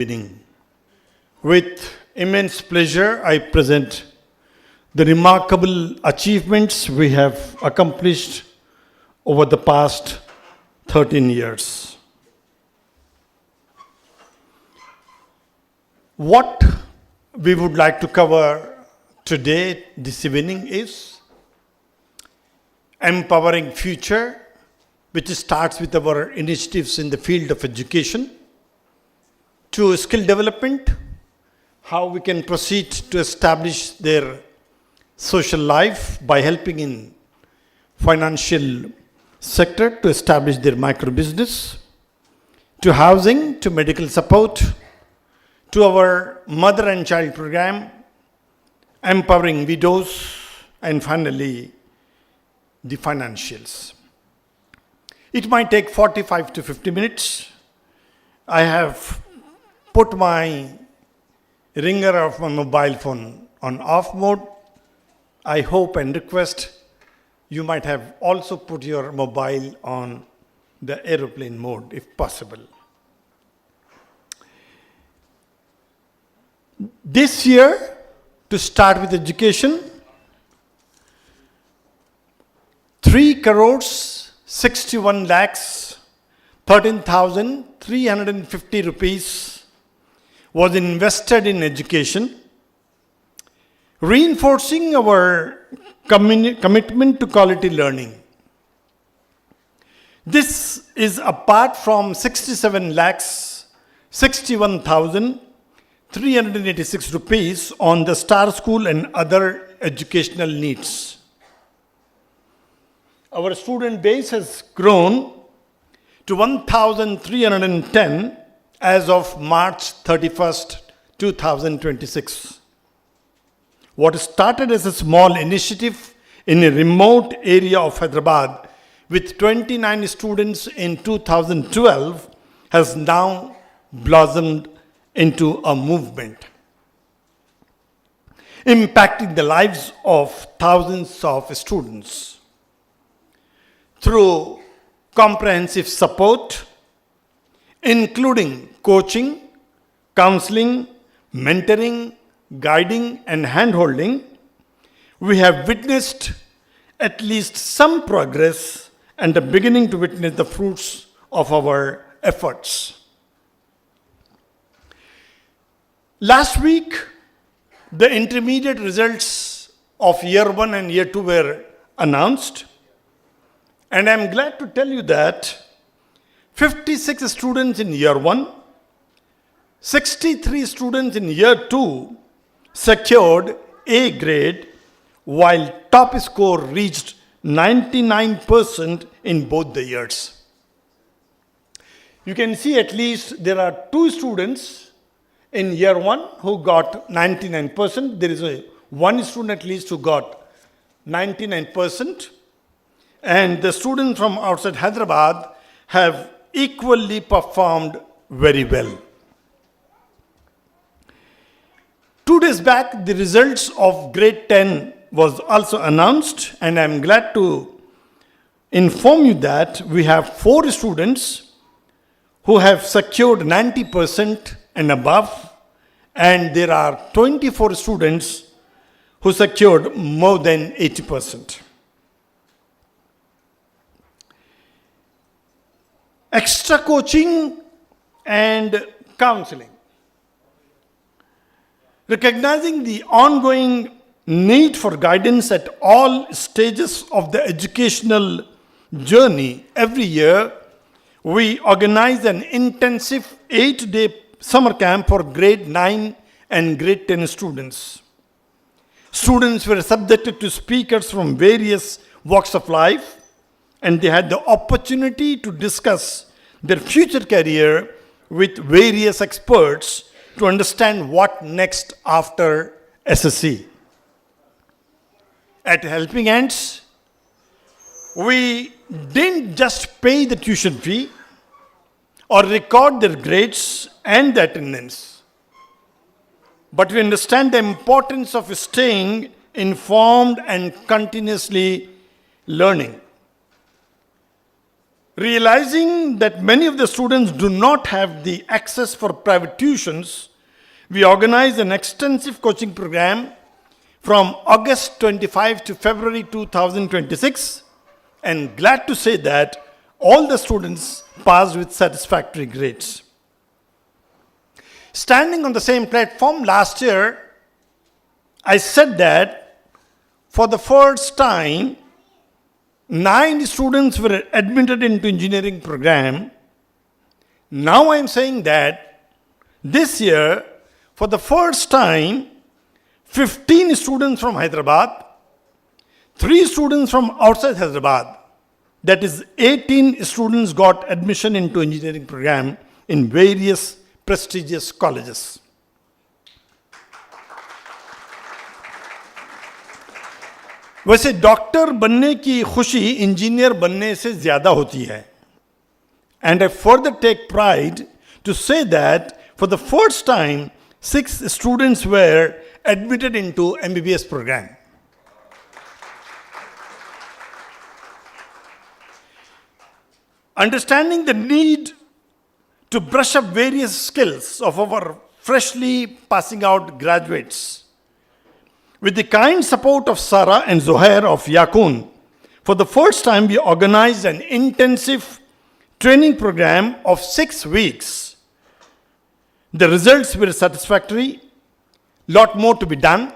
Evening. With immense pleasure, I present the remarkable achievements we have accomplished over the past 13 years. What we would like to cover today, this evening, is empowering future, which starts with our initiatives in the field of education, to skill development, how we can proceed to establish their social life by helping in financial sector to establish their micro business, to housing, to medical support, to our mother and child program, empowering widows, and finally the financials. It might take 45 to 50 minutes. I have put my ringer of my mobile phone on off mode. I hope and request you might have also put your mobile on the aeroplane mode if possible. This year, to start with education, 3 crores 61 lakhs 13,350 rupees was invested in education, reinforcing our commitment to quality learning. This is apart from 67 lakhs 61,386 rupees on the Star School and other educational needs. Our student base has grown to 1,310 as of March 31st, 2026. What started as a small initiative in a remote area of Hyderabad with 29 students in 2012 has now blossomed into a movement, impacting the lives of thousands of students. Through comprehensive support, including coaching, counseling, mentoring, guiding, and handholding, we have witnessed at least some progress and are beginning to witness the fruits of our efforts. Last week, the intermediate results of Year 1 and Year 2 were announced, and I am glad to tell you that 56 students in Year 1, 63 students in Year 2 secured A grade, while top score reached 99% in both the years. You can see at least there are 2 students in Year 1 who got 99%. There is one student at least who got 99%. And the students from outside Hyderabad have equally performed very well. 2 days back, the results of grade 10 was also announced, and I am glad to inform you that we have 4 students who have secured 90% and above, and there are 24 students who secured more than 80%. Extra coaching and counseling. Recognizing the ongoing need for guidance at all stages of the educational journey, every year we organize an intensive 8-day summer camp for grade 9 and grade 10 students. Students were subjected to speakers from various walks of life, and they had the opportunity to discuss their future career with various experts to understand what next after SSC. At Helping Hands, we didn't just pay the tuition fee or record their grades and the attendance, but we understand the importance of staying informed and continuously learning. Realizing that many of the students do not have the access for private tuitions, we organized an extensive coaching program from August 25 to February 2026, and glad to say that all the students passed with satisfactory grades. Standing on the same platform last year, I said that for the first time, 9 students were admitted into engineering program. Now I am saying that this year, for the first time, 15 students from Hyderabad, 3 students from outside Hyderabad, that is 18 students got admission into engineering program in various prestigious colleges. वैसे doctor बनने की खुशी engineer बनने से ज्यादा होती है. And I further take pride to say that for the first time, 6 students were admitted into MBBS program. Understanding the need to brush up various skills of our freshly passing out graduates, with the kind support of Sarah and Zohair of Yakun, for the first time we organized an intensive training program of 6 weeks. The results were satisfactory, lot more to be done,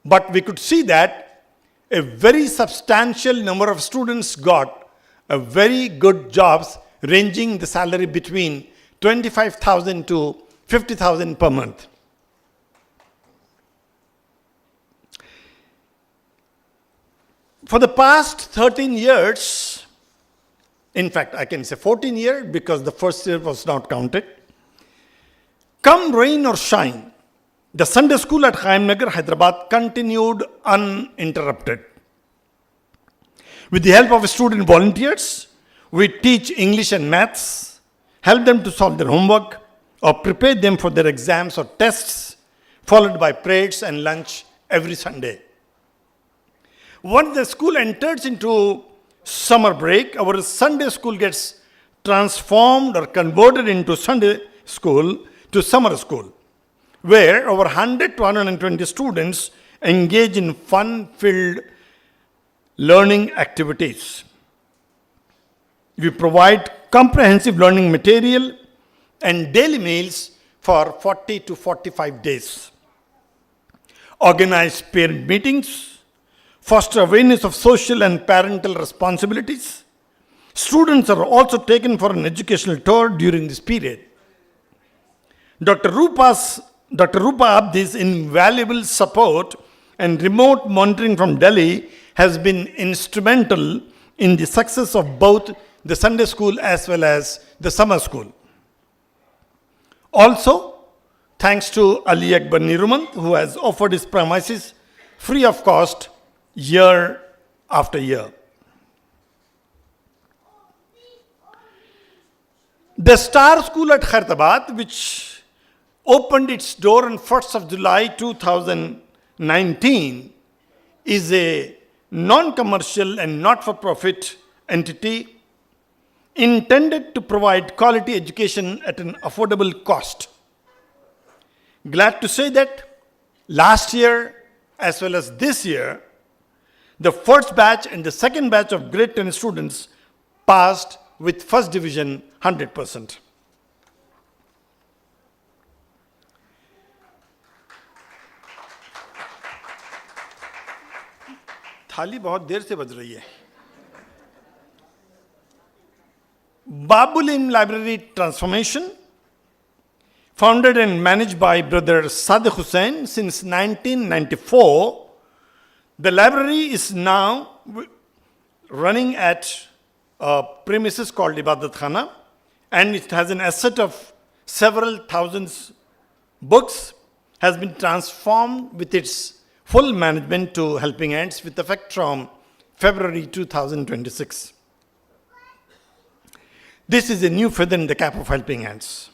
but we could see that a very substantial number of students got a very good jobs ranging the salary between 25,000 to 50,000 per month. For the past 13 years, in fact, I can say 14 years because the first year was not counted, come rain or shine, the Sunday school at Nagar, Hyderabad continued uninterrupted. With the help of student volunteers, we teach English and maths, help them to solve their homework, or prepare them for their exams or tests, followed by prayers and lunch every Sunday. Once the school enters into summer break, our Sunday school gets transformed or converted into Sunday school to summer school, where over 100 to 120 students engage in fun-filled learning activities. We provide comprehensive learning material and daily meals for 40 to 45 days. Organize parent meetings, foster awareness of social and parental responsibilities. Students are also taken for an educational tour during this period. Dr. Rupa Abdi's invaluable support and remote monitoring from Delhi has been instrumental in the success of both the Sunday school as well as the summer school. Also, thanks to Ali Akbar Nirumant, who has offered his premises free of cost year after year. The Star School at Hyderabad, which opened its door on 1st of July 2019, is a non-commercial and not-for-profit entity intended to provide quality education at an affordable cost. Glad to say that last year as well as this year, the first batch and the second batch of grade 10 students passed with first division 100%. थाली बहुत देर से बज रही है. Babulim Library Transformation, founded and managed by Brother Sadiq Hussain since 1994, the library is now running at a premises called Ibadat Khana, and it has an asset of several thousands books, has been transformed with its full management to Helping Hands with effect from February 2026. This is a new feather in the cap of Helping Hands.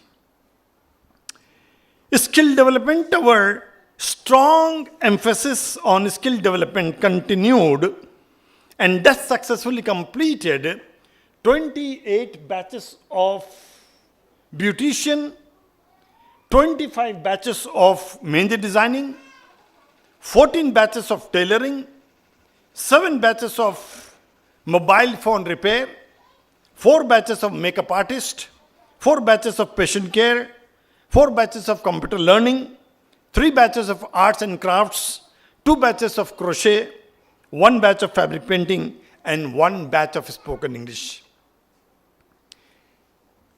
Skill development, our strong emphasis on skill development continued and thus successfully completed 28 batches of beautician, 25 batches of mehndi designing, 14 batches of tailoring, 7 batches of mobile phone repair, 4 batches of makeup artist, 4 batches of patient care, 4 batches of computer learning, 3 batches of arts and crafts, 2 batches of crochet, 1 batch of fabric painting, and 1 batch of spoken English.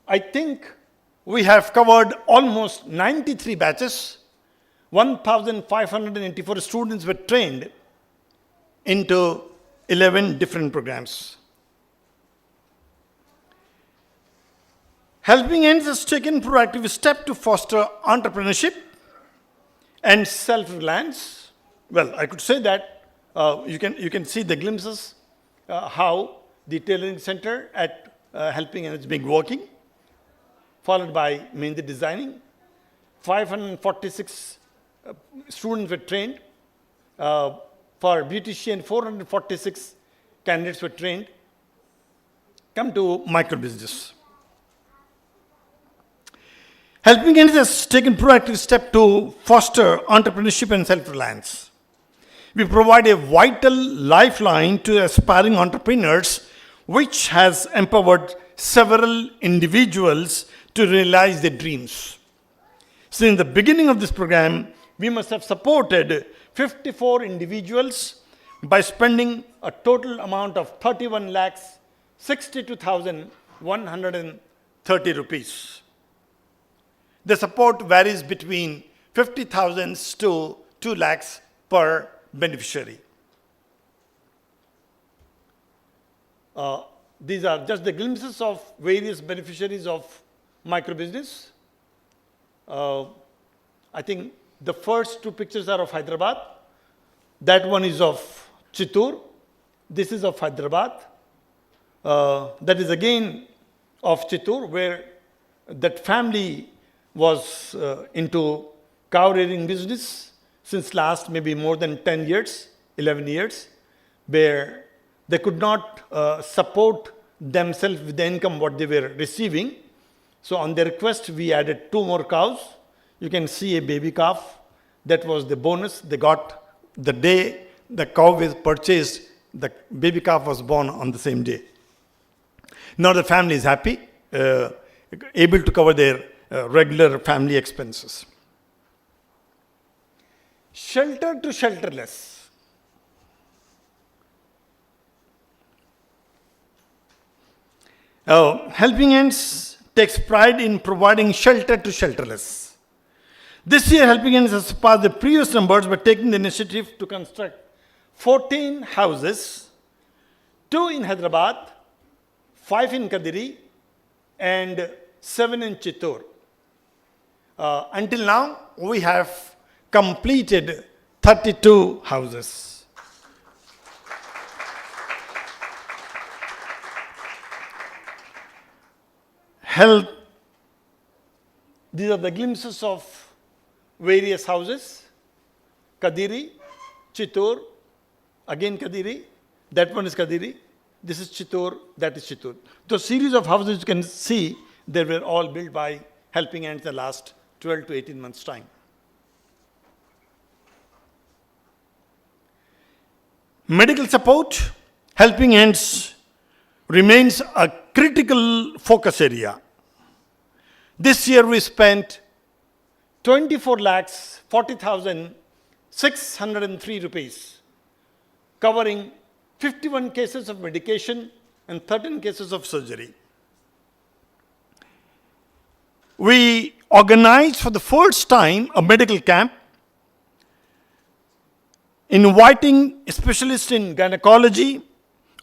I think we have covered almost 93 batches. 1,584 students were trained into 11 different programs. Helping Hands has taken proactive step to foster entrepreneurship and self-reliance. Well, I could say that you can see the glimpses how the tailoring center at Helping Hands is being working, followed by mehndi designing. 546 students were trained. For beautician, 446 candidates were trained. Come to micro business. Helping Hands has taken proactive step to foster entrepreneurship and self-reliance. We provide a vital lifeline to aspiring entrepreneurs, which has empowered several individuals to realize their dreams. Since the beginning of this program, we must have supported 54 individuals by spending a total amount of 31,62,130 rupees. The support varies between 50,000 to 2 lakhs per beneficiary. These are just the glimpses of various beneficiaries of microbusiness. I think the first 2 pictures are of Hyderabad. That one is of Chittoor. This is of Hyderabad. That is again of Chittoor, where that family was into cow rearing business since last maybe more than 10 years, 11 years, where they could not support themselves with the income what they were receiving. So on their request, we added 2 more cows. You can see a baby calf. That was the bonus they got the day the cow was purchased. The baby calf was born on the same day. Now the family is happy, able to cover their regular family expenses. Shelter to shelterless. Helping Hands takes pride in providing shelter to shelterless. This year, Helping Hands has surpassed the previous numbers by taking the initiative to construct 14 houses, 2 in Hyderabad, 5 in Kadiri, and 7 in Chittoor. Until now, we have completed 32 houses. These are the glimpses of various houses. Kadiri, Chittoor, again Kadiri, that one is Kadiri, this is Chittoor, that is Chittoor. The series of houses you can see, they were all built by Helping Hands in the last 12 to 18 months' time. Medical support, Helping Hands remains a critical focus area. This year we spent 24,40,603 rupees, covering 51 cases of medication and 13 cases of surgery. We organized for the first time a medical camp, inviting specialists in gynecology,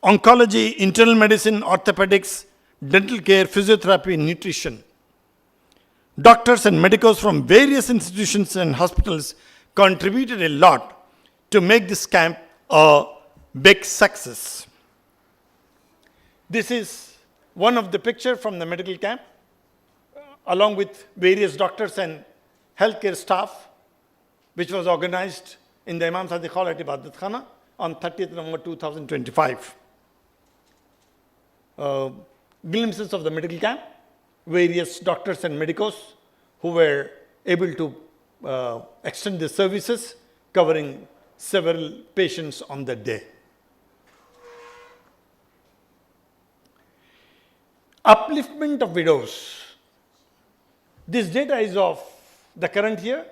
oncology, internal medicine, orthopedics, dental care, physiotherapy, and nutrition. Doctors and medicos from various institutions and hospitals contributed a lot to make this camp a big success. This is one of the pictures from the medical camp, along with various doctors and healthcare staff, which was organized in the Imam Sadiq Hall at Ibadat Khana on 30th November 2025. uh, glimpses of the medical camp, various doctors and medicos who were able to extend their services, covering several patients on that day. Upliftment of widows. This data is of the current year.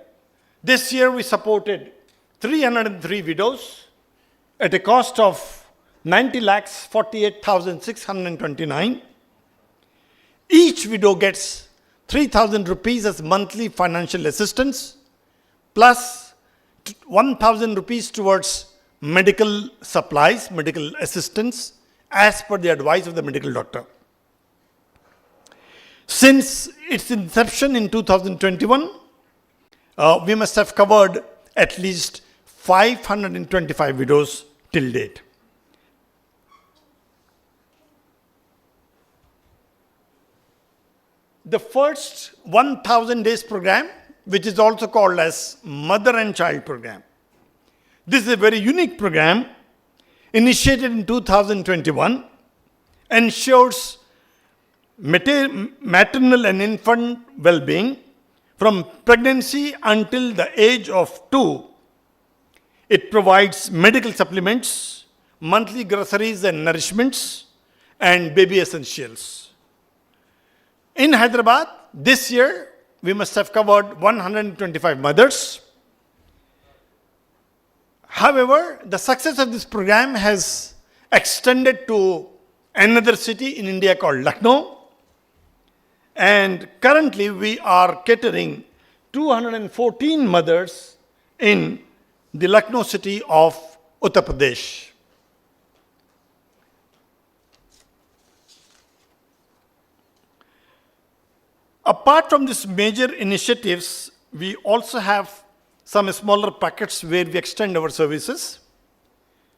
This year we supported 303 widows at a cost of 90,48,629. Each widow gets 3,000 rupees as monthly financial assistance plus 1,000 rupees towards medical supplies, medical assistance as per the advice of the medical doctor. Since its inception in 2021, we must have covered at least 525 widows till date. The first 1,000 days program, which is also called as Mother and Child program. This is a very unique program initiated in 2021, ensures maternal and infant well-being from pregnancy until the age of 2. It provides medical supplements, monthly groceries and nourishments, and baby essentials. In Hyderabad, this year, we must have covered 125 mothers. However, the success of this program has extended to another city in India called Lucknow. And currently, we are catering 214 mothers in the Lucknow city of Uttar Pradesh. Apart from these major initiatives, we also have some smaller packets where we extend our services.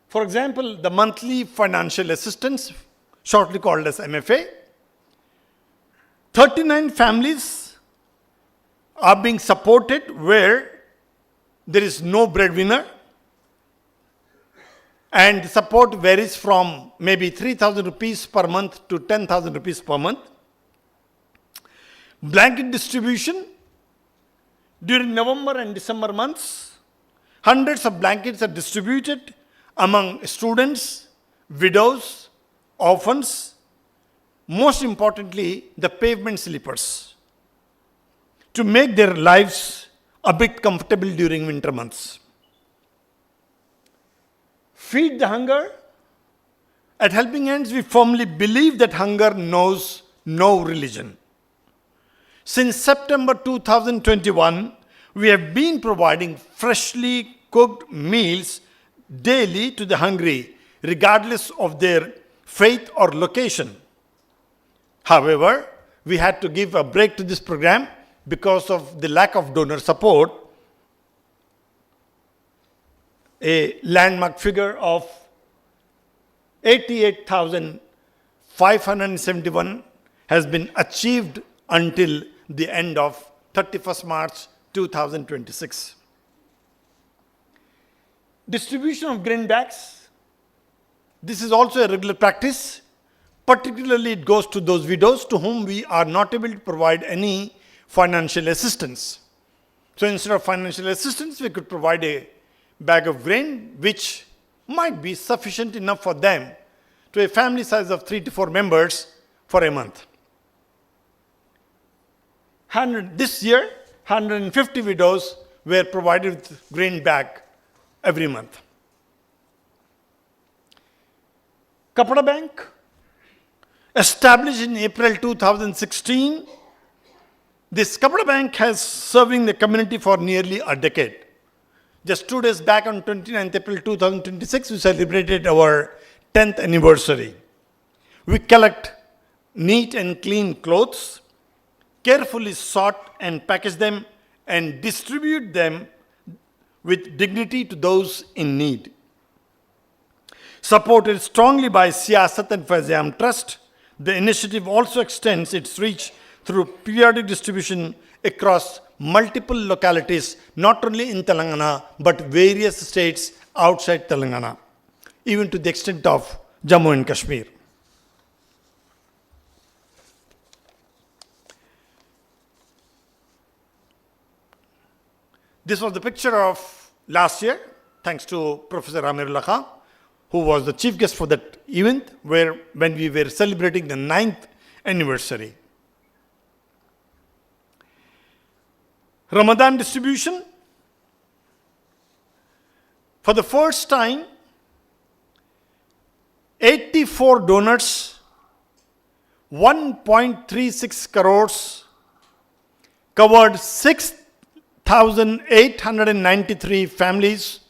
For example, the monthly financial assistance, shortly called as MFA. 39 families are being supported where there is no breadwinner, and the support varies from maybe 3,000 rupees per month to 10,000 rupees per month. Blanket distribution during November and December months, hundreds of blankets are distributed among students, widows, orphans, most importantly, the pavement sleepers, to make their lives a bit comfortable during winter months. Feed the hunger. At Helping Hands, we firmly believe that hunger knows no religion. Since September 2021, we have been providing freshly cooked meals daily to the hungry, regardless of their faith or location. However, we had to give a break to this program because of the lack of donor support. A landmark figure of 88,571 has been achieved until the end of 31st March 2026. Distribution of grain bags. This is also a regular practice. Particularly, it goes to those widows to whom we are not able to provide any financial assistance. So instead of financial assistance, we could provide a bag of grain, which might be sufficient enough for them to a family size of 3 to 4 members for a month. This year, 150 widows were provided with grain bag every month. Kapda Bank, established in April 2016, this Kapda Bank has serving the community for nearly a decade. Just 2 days back on 29th April 2026, we celebrated our 10th anniversary. We collect neat and clean clothes, carefully sort and package them, and distribute them with dignity to those in need. Supported strongly by Siyasat and Faiz-e-Aam Trust, the initiative also extends its reach through periodic distribution across multiple localities, not only in Telangana, but various states outside Telangana, even to the extent of Jammu and Kashmir. This was the picture of last year, thanks to Professor Amirullah Khan, who was the chief guest for that event, when we were celebrating the 9th anniversary. Ramadan distribution. For the first time, 84 donors, 1.36 crores, covered 6,893 families,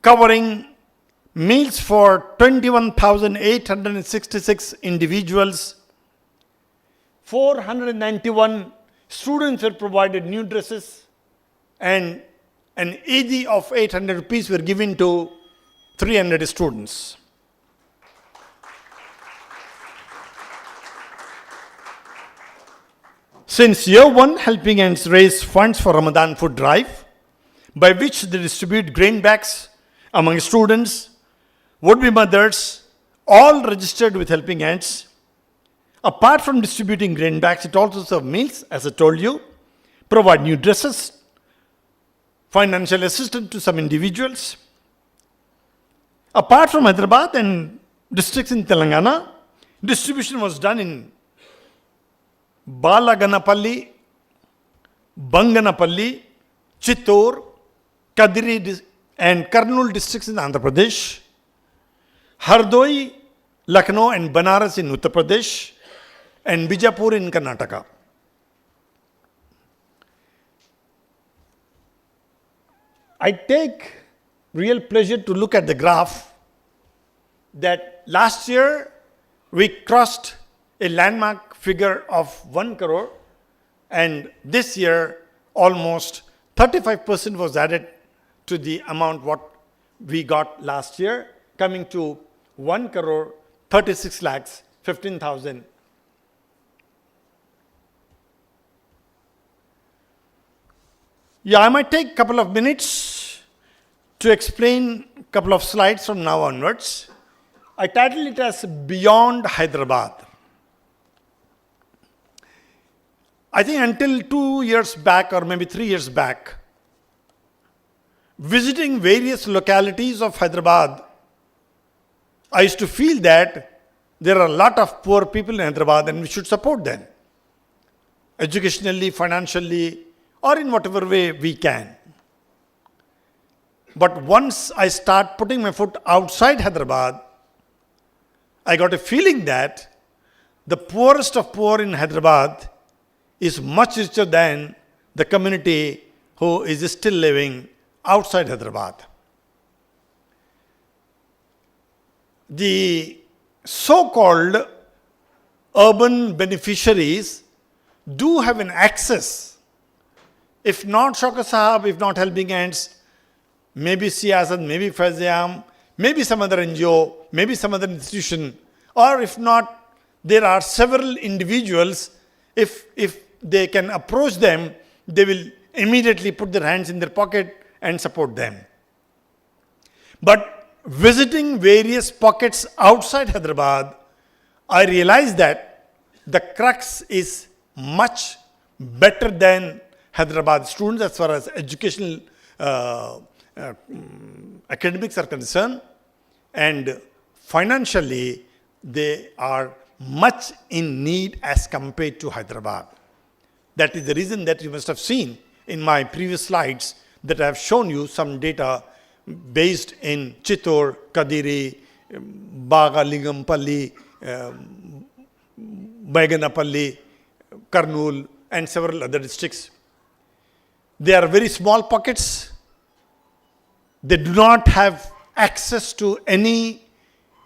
covering meals for 21,866 individuals. 491 students were provided new dresses, and an Eid of 800 rupees were given to 300 students. Since year one, Helping Hands raise funds for Ramadan food drive, by which they distribute grain bags among students, would-be mothers, all registered with Helping Hands. Apart from distributing grain bags, it also serves meals, as I told you, provide new dresses, financial assistance to some individuals. Apart from Hyderabad and districts in Telangana, distribution was done in Balaganapalli, Banganapalli, Chittor, Kadiri and Kurnool districts in Andhra Pradesh, Hardoi, Lucknow and Banaras in Uttar Pradesh, and Bijapur in Karnataka. I take real pleasure to look at the graph that last year we crossed a landmark figure of 1 crore, and this year almost 35% was added to the amount what we got last year, coming to 1 crore 36 lakhs 15,000. Yeah, I might take a couple of minutes to explain a couple of slides from now onwards. I titled it as Beyond Hyderabad. I think until 2 years back, or maybe 3 years back, visiting various localities of Hyderabad, I used to feel that there are a lot of poor people in Hyderabad and we should support them, educationally, financially, or in whatever way we can. But once I start putting my foot outside Hyderabad, I got a feeling that the poorest of poor in Hyderabad is much richer than the community who is still living outside Hyderabad. The so-called urban beneficiaries do have an access. If not Shaukat Sahab, if not Helping Hands, maybe Siyasat, maybe Faiz-e-Aam, maybe some other NGO, maybe some other institution, or if not, there are several individuals. If they can approach them, they will immediately put their hands in their pocket and support them. But visiting various pockets outside Hyderabad, I realized that the crux is much better than Hyderabad students as far as educational academics are concerned, and financially they are much in need as compared to Hyderabad. That is the reason that you must have seen in my previous slides that I have shown you some data based in Chittor, Kadiri, Bagalingampalli, Baiganapalli, Kurnool, and several other districts. They are very small pockets. They do not have access to any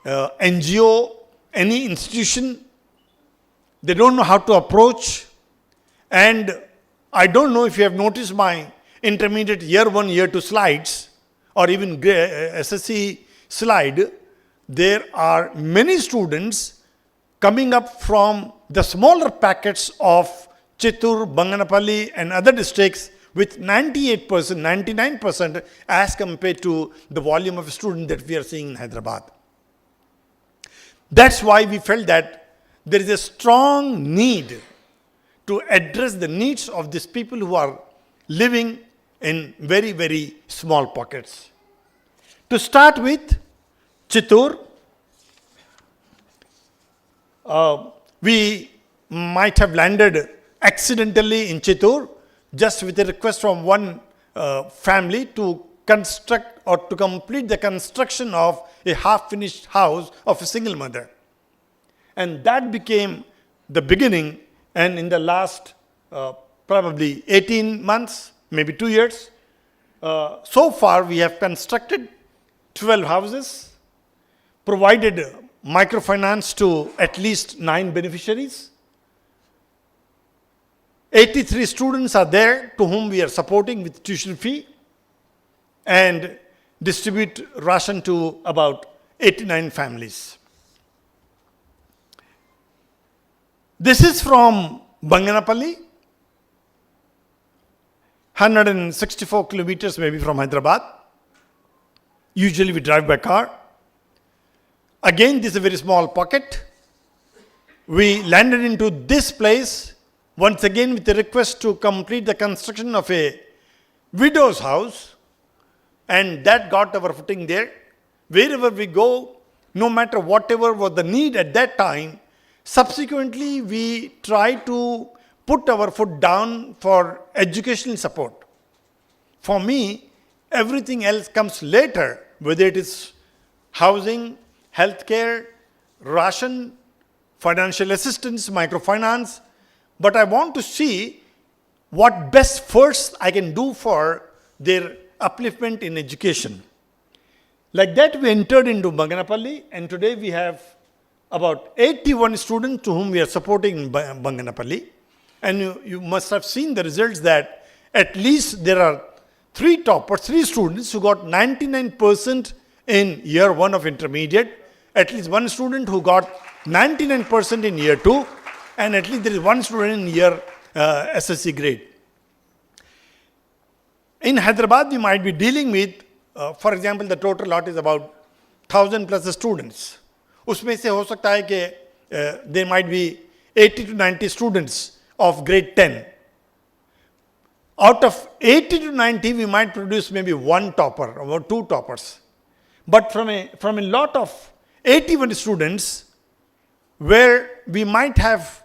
NGO, any institution. They don't know how to approach. And I don't know if you have noticed my intermediate year 1, year 2 slides, or even SSC slide. There are many students coming up from the smaller packets of Chittor, Banganapalli and other districts with 98%, 99% as compared to the volume of students that we are seeing in Hyderabad. That's why we felt that there is a strong need to address the needs of these people who are living in very, very small pockets. To start with, Chittoor, we might have landed accidentally in Chittoor just with a request from one family to construct or to complete the construction of a half-finished house of a single mother. And that became the beginning, and in the last probably 18 months, maybe 2 years, so far we have constructed 12 houses, provided microfinance to at least 9 beneficiaries. 83 students are there to whom we are supporting with tuition fee, and distribute ration to about 89 families. This is from Banganapalli, 164 kilometers maybe from Hyderabad. Usually we drive by car. Again, this is a very small pocket. We landed into this place once again with a request to complete the construction of a widow's house, and that got our footing there. Wherever we go, no matter whatever was the need at that time, subsequently we try to put our foot down for educational support. For me, everything else comes later, whether it is housing, healthcare, ration, financial assistance, microfinance, but I want to see what best first I can do for their upliftment in education. Like that, we entered into Banganapalli, and today we have about 81 students to whom we are supporting in Banganapalli. And you must have seen the results that at least there are 3 students who got 99% in year 1 of intermediate, at least 1 student who got 99% in year 2, and at least there is 1 student in year SSC grade. In Hyderabad, we might be dealing with, for example, the total lot is about 1,000 plus students. उसमें से हो सकता है कि there might be 80 to 90 students of grade 10. Out of 80 to 90, we might produce maybe 1 topper or 2 toppers. But from a lot of 81 students, where we might have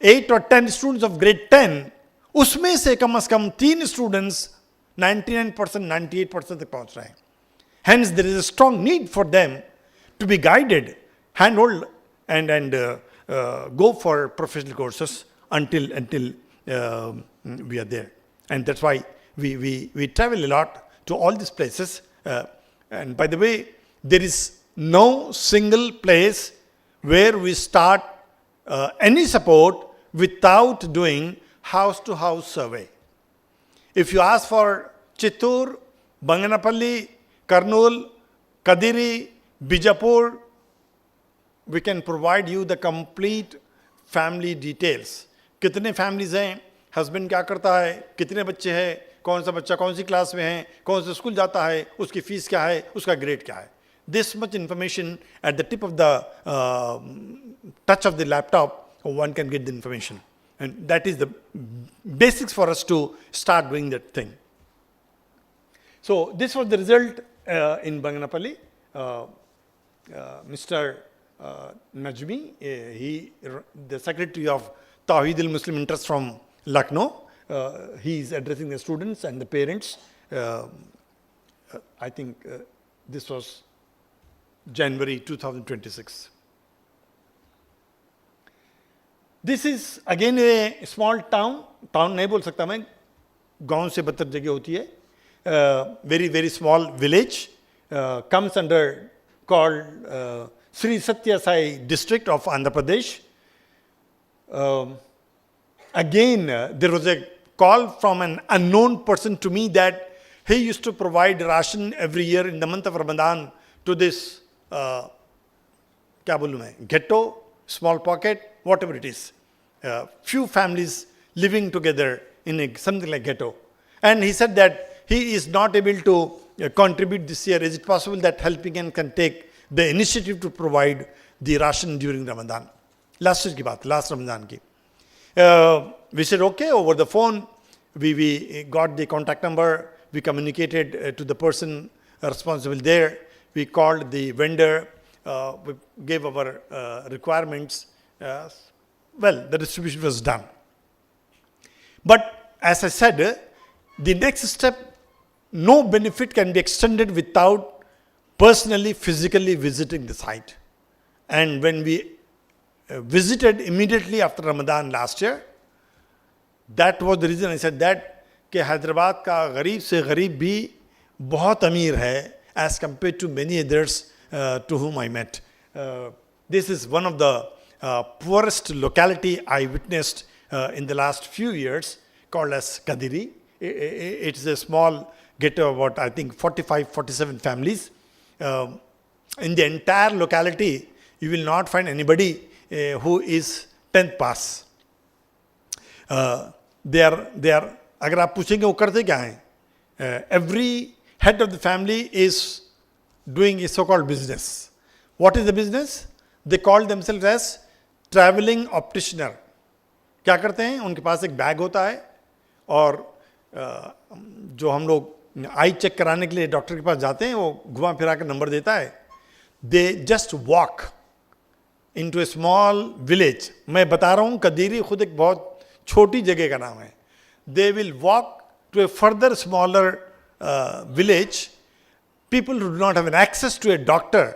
8 or 10 students of grade 10, उसमें से कम 3 students 99%, 98% तक पहुंच रहे हैं. Hence, there is a strong need for them to be guided, handhold, and go for professional courses until we are there. And that's why we travel a lot to all these places. And by the way, there is no single place where we start any support without doing house-to-house survey. If you ask for Chittoor, Banganapalli, Kurnool, Kadiri, Bijapur, we can provide you the complete family details. कितने families हैं, husband क्या करता है, कितने बच्चे हैं, कौन सा बच्चा कौन सी क्लास में है, कौन सा स्कूल जाता है, उसकी फीस क्या है, उसका ग्रेड क्या है. This much information at the tip of the touch of the laptop, one can get the information. And that is the basics for us to start doing that thing. So this was the result in Banganapalli. Mr. Najmi, the secretary of Tawheed al-Muslim Interest from Lucknow, he is addressing the students and the parents. I think this was January 2026. This is again a small town. Town नहीं बोल सकता मैं, गांव से बदतर जगह होती है. Very, very small village, comes under, called Sri Satya Sai district of Andhra Pradesh. Again, there was a call from an unknown person to me that he used to provide ration every year in the month of Ramadan to this, क्या बोलूँ मैं, ghetto, small pocket, whatever it is. Few families living together in something like ghetto. And he said that he is not able to contribute this year. Is it possible that Helping Hand can take the initiative to provide the ration during Ramadan? Last year ki baat, last Ramadan ki. We said, okay, over the phone, we got the contact number, we communicated to the person responsible there. We called the vendor. We gave our requirements. Well, the distribution was done. But as I said, the next step, no benefit can be extended without personally, physically visiting the site. And when we visited immediately after Ramadan last year, that was the reason I said that कि हैदराबाद का गरीब से गरीब भी बहुत अमीर है as compared to many others to whom I met. This is one of the poorest locality I witnessed in the last few years, called as Kadiri. It's a small ghetto of about, I think, 45, 47 families. In the entire locality, you will not find anybody who is 10th pass. They are, अगर आप पूछेंगे वो करते क्या हैं? Every head of the family is doing a so-called business. What is the business? They call themselves as traveling opticianer. क्या करते हैं? उनके पास एक बैग होता है और जो हम लोग आई चेक कराने के लिए डॉक्टर के पास जाते हैं वो घुमा फिरा कर नंबर देता है. They just walk into a small village. मैं बता रहा हूँ कदीरी खुद एक बहुत छोटी जगह का नाम है. They will walk to a further smaller village. People who do not have an access to a doctor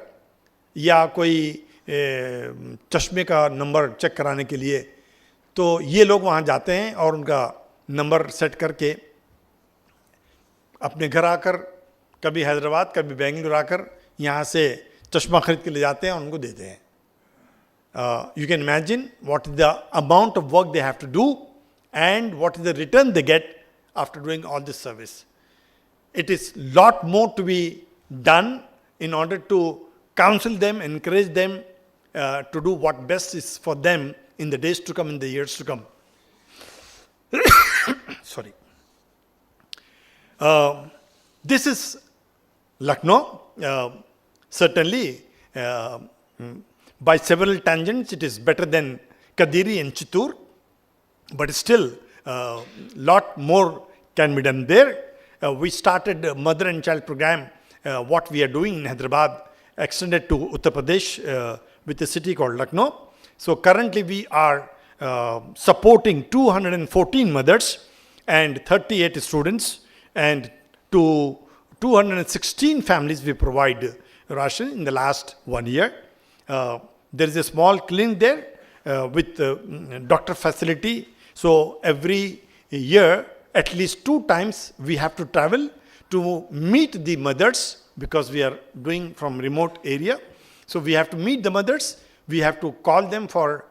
या कोई चश्मे का नंबर चेक कराने के लिए, तो ये लोग वहाँ जाते हैं और उनका नंबर सेट करके अपने घर आकर कभी हैदराबाद कभी बेंगलुरु आकर यहाँ से चश्मा खरीद के ले जाते हैं और उनको देते हैं. You can imagine what is the amount of work they have to do and what is the return they get after doing all this service. It is lot more to be done in order to counsel them, encourage them to do what best is for them in the days to come, in the years to come. Sorry. This is Lucknow. Certainly, by several tangents, it is better than Kadiri and Chittoor, but still, lot more can be done there. We started a mother and child program. What we are doing in Hyderabad extended to Uttar Pradesh with a city called Lucknow. So currently, we are supporting 214 mothers and 38 students, and to 216 families we provide ration in the last 1 year. There is a small clinic there with doctor facility. So every year, at least 2 times, we have to travel to meet the mothers because we are doing from remote area. So we have to meet the mothers. We have to call them for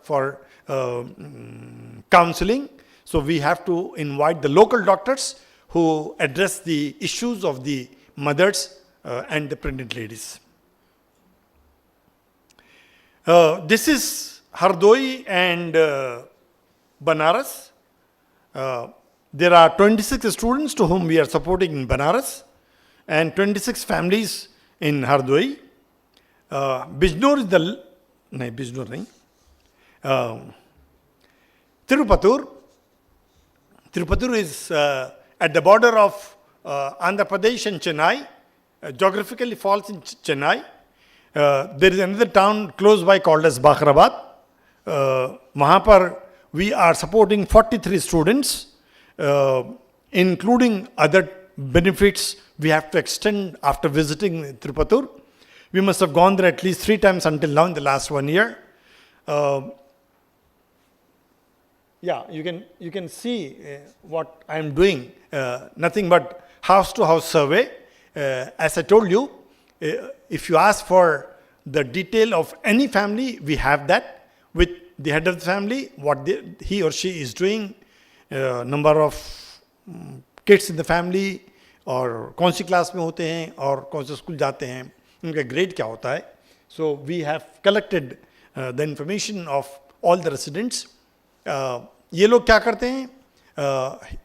counseling. So we have to invite the local doctors who address the issues of the mothers and the pregnant ladies. This is Hardoi and Banaras. There are 26 students to whom we are supporting in Banaras and 26 families in Hardoi. Bijnor is the... No, Bijnor nahi. Tirupatur. Tirupatur is at the border of Andhra Pradesh and Chennai. Geographically falls in Chennai. There is another town close by called as Bakhrabad. वहाँ पर we are supporting 43 students, including other benefits we have to extend after visiting Tirupatur. We must have gone there at least 3 times until now in the last 1 year. Yeah, you can see what I am doing. Nothing but house to house survey. As I told you, if you ask for the detail of any family, we have that with the head of the family, what he or she is doing, number of kids in the family, और कौन सी class में होते हैं और कौन से school जाते हैं, उनका ग्रेड क्या होता है. So we have collected the information of all the residents. ये लोग क्या करते हैं?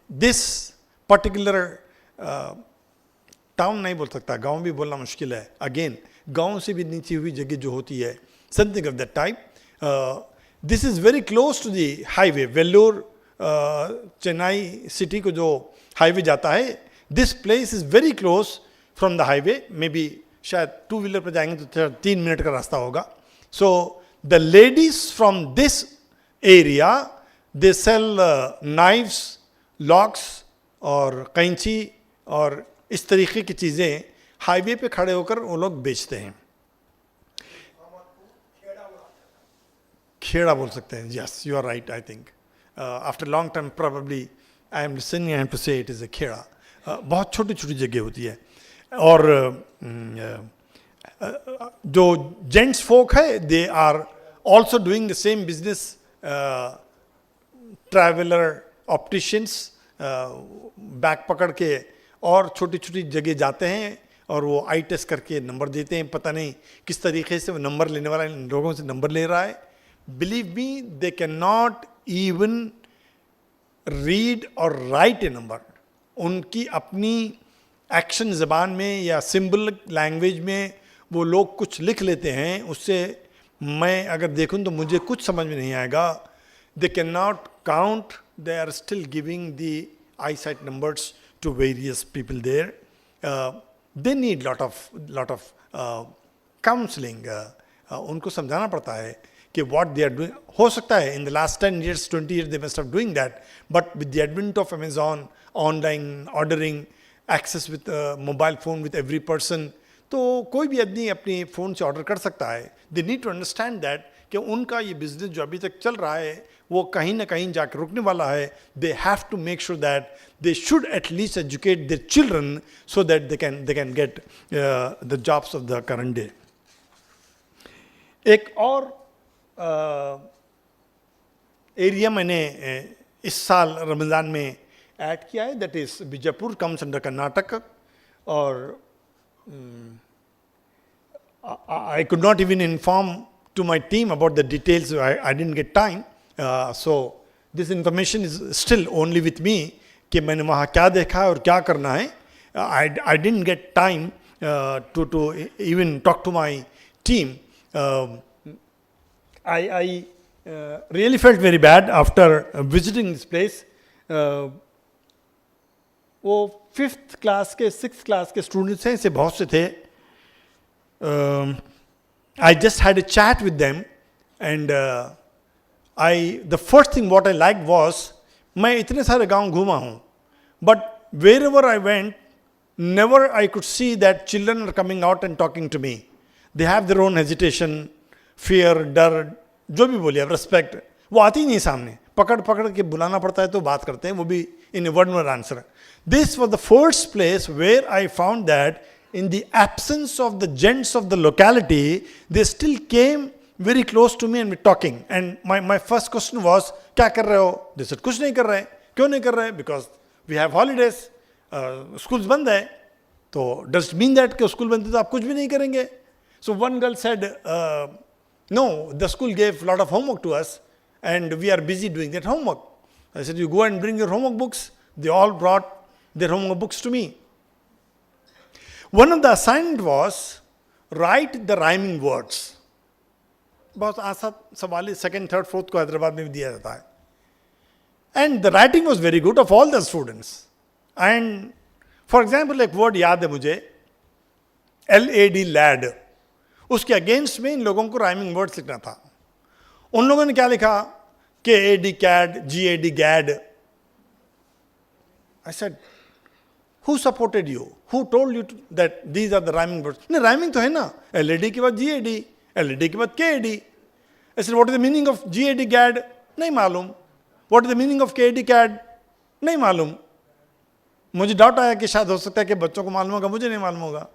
This particular टाउन नहीं बोल सकता, गांव भी बोलना मुश्किल है. अगेन गांव से भी नीचे हुई जगह जो होती है, something of that type. This is very close to the highway. Vellore Chennai city को जो हाईवे जाता है, this place is very close from the highway, maybe शायद 2 व्हीलर पर जाएंगे तो 3 मिनट का रास्ता होगा. So the ladies from this area they sell knifes, locks और कैंची और इस तरीके की चीज़ें हाईवे पे खड़े होकर वो लोग बेचते हैं. खेड़ा बोल सकते हैं. Yes, you are right. I think after long time probably I am listening, I have to say it is a kheda. बहुत छोटी छोटी जगह होती है. और जो जेंट्स फोक है they are also doing the same business, traveller, opticians, bag पकड़ के और छोटी छोटी जगह जाते हैं और वो आई टेस्ट करके नंबर देते हैं. पता नहीं किस तरीके से वो नंबर लेने वाला इन लोगों से नंबर ले रहा है. Believe me, they can not even read और राइट ए नंबर. उनकी अपनी एक्शन ज़बान में या सिंबल लैंग्वेज में वो लोग कुछ लिख लेते हैं, उससे मैं अगर देखूं तो मुझे कुछ समझ में नहीं आएगा. They cannot count, they are still giving the eyesight numbers to various people there. They need lot of counselling. उनको समझाना पड़ता है कि what they are doing. हो सकता है in the last 10 years, 20 years they must have doing that, but with the advent of Amazon, online ordering, access with mobile phone with every person, तो कोई भी आदमी अपने फ़ोन से ऑर्डर कर सकता है. They need to understand that कि उनका ये बिजनेस जो अभी तक चल रहा है वो कहीं ना कहीं जाकर रुकने वाला है. They have to make sure that they should at least educate their children so that they can get the jobs of the current day. एक और एरिया मैंने इस साल रमज़ान में ऐड किया है, that is Bijapur comes under Karnataka. और I could not even inform to my team about the details. I didn't get time. So this information is still only with me कि मैंने वहाँ क्या देखा है और क्या करना है. I didn't get time to even talk to my team. I really felt very bad after visiting this place. वो 5th क्लास के 6th क्लास के स्टूडेंट्स हैं, से बहुत से थे. I just had a chat with them and the first thing what I liked was, मैं इतने सारे गांव घूमा हूँ, but wherever I went, never I could see that children are coming out and talking to me. They have their own hesitation, fear, डर, जो भी बोलिए, रेस्पेक्ट, वो आती ही नहीं सामने. पकड़ पकड़ के बुलाना पड़ता है तो बात करते हैं, वो भी in a word word answer. This was the first place where I found that in the absence of the gents of the locality, they still came very close to me and were talking. And my first question was, क्या कर रहे हो? They said, कुछ नहीं कर रहे. क्यों नहीं कर रहे? Because we have holidays. Schools बंद है. तो does it mean that कि school बंद है तो आप कुछ भी नहीं करेंगे? So one girl said, no, the school gave a lot of homework to us and we are busy doing that homework. I said, you go and bring your homework books. They all brought their homework books to me. One of the assignment was write the rhyming words. बहुत आसान सवाल है, second third fourth को हैदराबाद में भी दिया जाता है. And the writing was very good of all the students. And for example एक वर्ड याद है मुझे, LAD, लैड. उसके अगेंस्ट में इन लोगों को राइमिंग वर्ड्स लिखना था. उन लोगों ने क्या लिखा? KAD, cad, GAD, gad. I said, Who supported you? Who told you that these are the rhyming words? नहीं, rhyming तो है ना. LAD के बाद GAD, LAD के बाद KAD. I said, what is the meaning of GAD, GAD? नहीं मालूम. What is the meaning of KAD, CAD? नहीं मालूम. मुझे डाउट आया कि शायद हो सकता है कि बच्चों को मालूम होगा, मुझे नहीं मालूम होगा.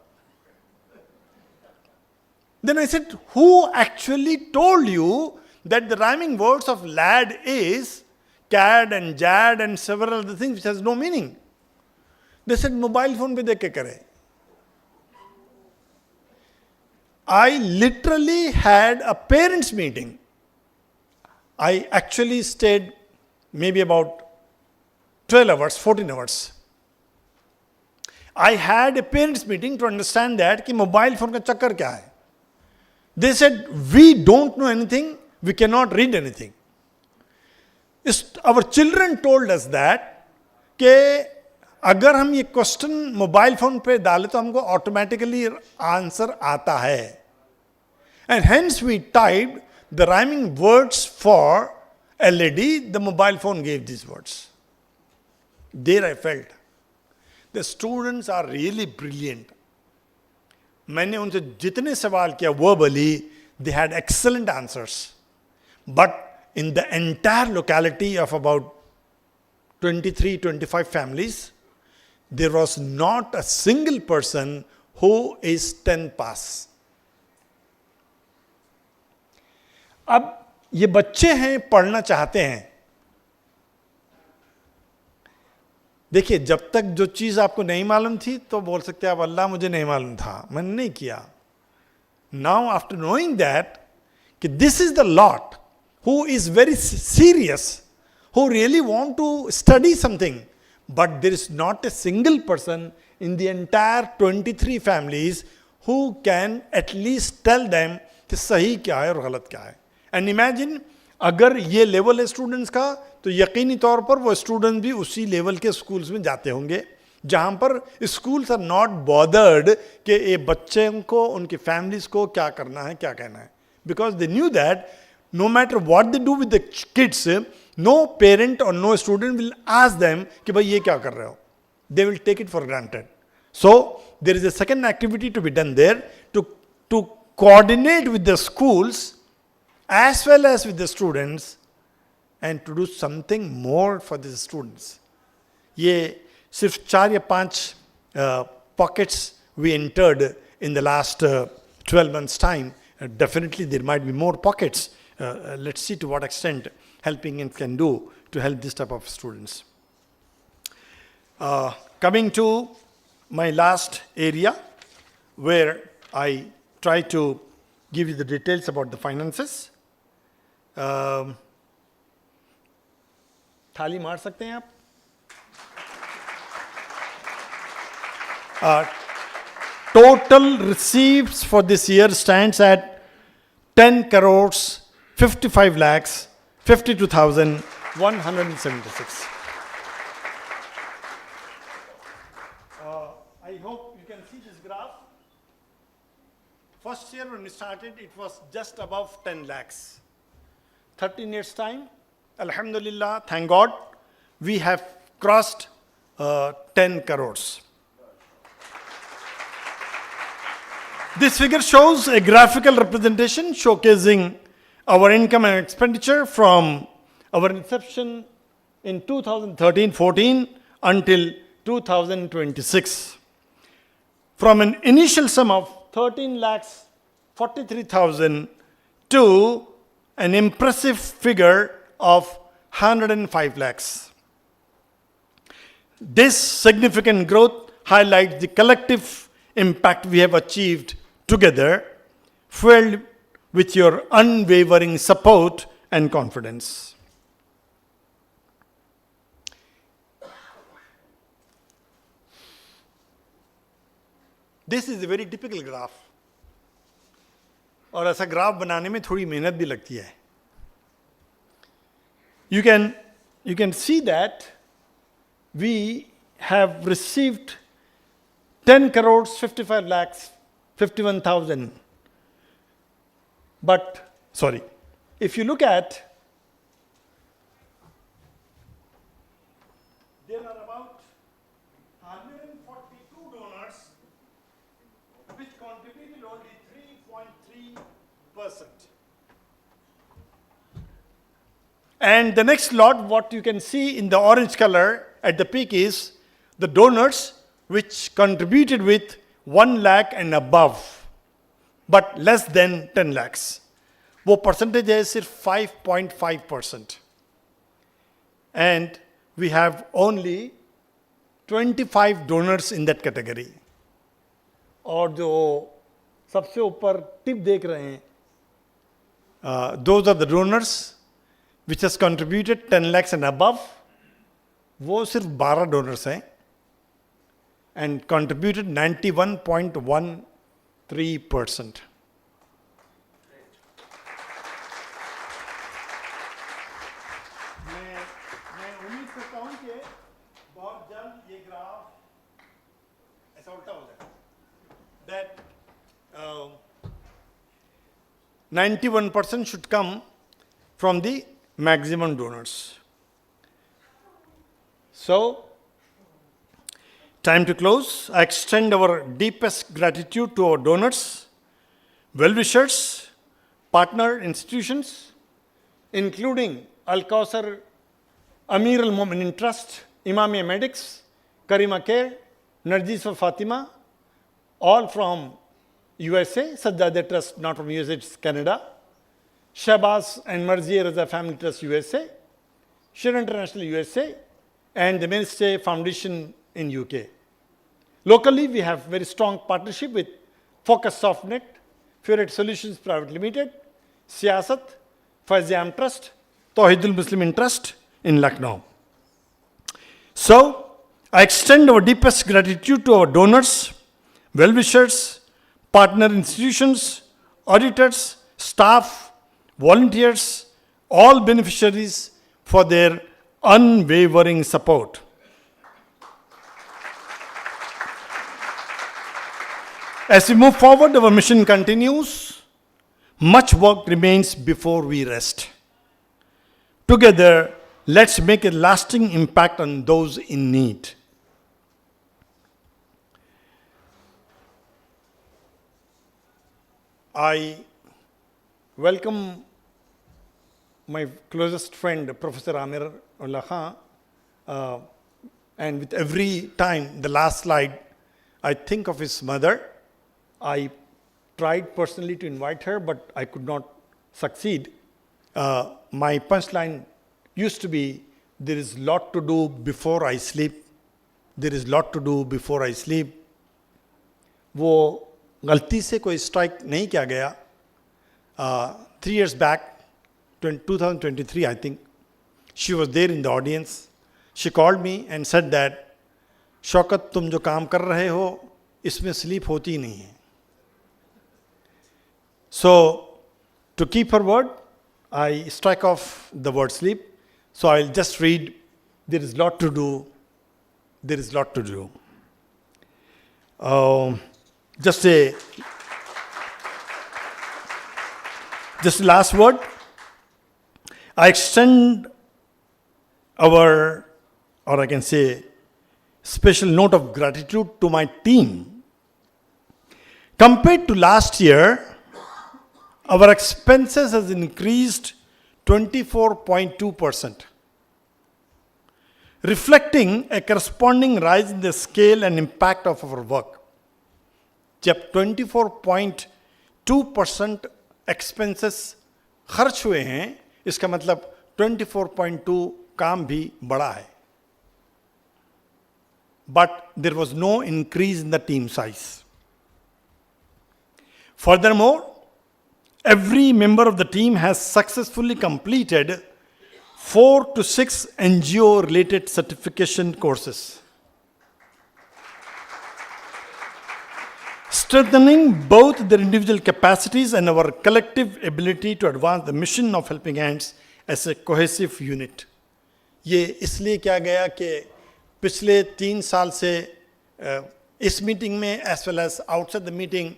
Then I said, who actually told you that the rhyming words of lad is CAD and JAD and several other things which has no meaning? They said, mobile phone पे देख के करें. I literally had a parents meeting. I actually stayed maybe about 12 hours, 14 hours. I had a parents meeting to understand that कि mobile phone का चक्कर क्या है. They said, we don't know anything, we cannot read anything. Our children told us that कि अगर हम ये question mobile phone पे डालें तो हमको ऑटोमेटिकली आंसर आता है. And hence we typed the rhyming words for LED. The mobile phone gave these words. There I felt the students are really brilliant. मैंने उनसे जितने सवाल किया verbally, they had excellent answers. But in the entire locality of about 23-25 families, there was not a single person who is 10 pass. अब ये बच्चे हैं, पढ़ना चाहते हैं. देखिए, जब तक जो चीज आपको नहीं मालूम थी तो बोल सकते हैं, अब अल्लाह मुझे नहीं मालूम था, मैंने नहीं किया. नाउ आफ्टर नोइंग दैट कि this is the lot who is very serious, who really want to study something, but there is not a single person in the entire 23 families who can at least tell them कि सही क्या है और गलत क्या है. And imagine अगर ये लेवल है स्टूडेंट्स का, तो यकीनी तौर पर वो स्टूडेंट भी उसी लेवल के स्कूल्स में जाते होंगे जहां पर स्कूल्स आर नॉट बॉदर्ड कि ये बच्चों को, उनकी फैमिलीज को क्या करना है, क्या कहना है. Because they knew that no matter what they do with the kids, no parent or no student will ask them कि भाई ये क्या कर रहे हो. They will take it for granted. So there is a second activity to be done there to coordinate with the schools as well as with the students and to do something more for the students. ये सिर्फ 4 या 5 pockets we entered in the last 12 months time. Definitely there might be more pockets. Let's see to what extent helping it can do to help this type of students. Coming to my last area where I try to give you the details about the finances. थाली मार सकते हैं आप? Total receipts for this year stands at 10 crores 55 lakhs 52,176. I hope you can see this graph. First year when we started, it was just above 10 lakhs. 13 years time, Alhamdulillah, thank God, we have crossed 10 crores. This figure shows a graphical representation showcasing our income and expenditure from our inception in 2013-14 until 2026. From an initial sum of 13 lakhs 43,000 to an impressive figure of 105 lakhs. This significant growth highlights the collective impact we have achieved together, fueled with your unwavering support and confidence. This is a very typical graph. और ऐसा graph बनाने में थोड़ी मेहनत भी लगती है. You can see that we have received 10 crores 55 lakhs 51,000. But, sorry, if you look at, there are about 142 donors which contributed only 3.3%. And the next lot, what you can see in the orange color at the peak is the donors which contributed with 1 lakh and above, but less than 10 lakhs. वो percentage है सिर्फ 5.5%. And we have only 25 donors in that category. और जो सबसे ऊपर tip देख रहे हैं, those are the donors which has contributed 10 lakhs and above. वो सिर्फ 12 donors हैं and contributed 91.13%. मैं उम्मीद करता हूं कि बहुत जल्द ये graph that 91% should come from the maximum donors. So, time to close. I extend our deepest gratitude to our donors, well-wishers, partner institutions, including Al-Kausar Amir Al-Mu'minin Trust, Imamia Medics, Karima Care, Narjis for Fatima, all from USA, Sajjada Trust, not from USA, it's Canada, Shahbaz and Marziya Raza Family Trust USA, Share International USA, and the Mainstay Foundation in UK. Locally, we have very strong partnership with Focus Softnet, Furet Solutions Private Limited, Siyasat, Faiziam Trust, Tawhidul Muslimin Trust in Lucknow. So, I extend our deepest gratitude to our donors, well-wishers, partner institutions, auditors, staff, volunteers, all beneficiaries for their unwavering support. As we move forward, our mission continues. Much work remains before we rest. Together, let's make a lasting impact on those in need. I welcome my closest friend, Professor Amir Ullah Khan, and with every time, the last slide, I think of his mother. I tried personally to invite her, but I could not succeed. My punchline used to be, there is a lot to do before I sleep. There is a lot to do before I sleep. वो गलती से कोई strike नहीं किया गया. 3 years back, 2023, I think, she was there in the audience. She called me and said that, Shaukat तुम जो काम कर रहे हो, इसमें स्लीप होती ही नहीं है. So, to keep her word, I strike off the word sleep. So I'll just read, there is a lot to do, there is a lot to do. Just a last word. I extend our, or I can say, special note of gratitude to my team. Compared to last year, our expenses has increased 24.2%, reflecting a corresponding rise in the scale and impact of our work. जब 24.2% expenses खर्च हुए हैं, इसका मतलब 24.2 काम भी बड़ा है. But there was no increase in the team size. Furthermore, every member of the team has successfully completed 4 to 6 NGO-related certification courses, strengthening both their individual capacities and our collective ability to advance the mission of Helping Hands as a cohesive unit. ये इसलिए किया गया कि पिछले 3 साल से इस meeting में as well as outside the meeting,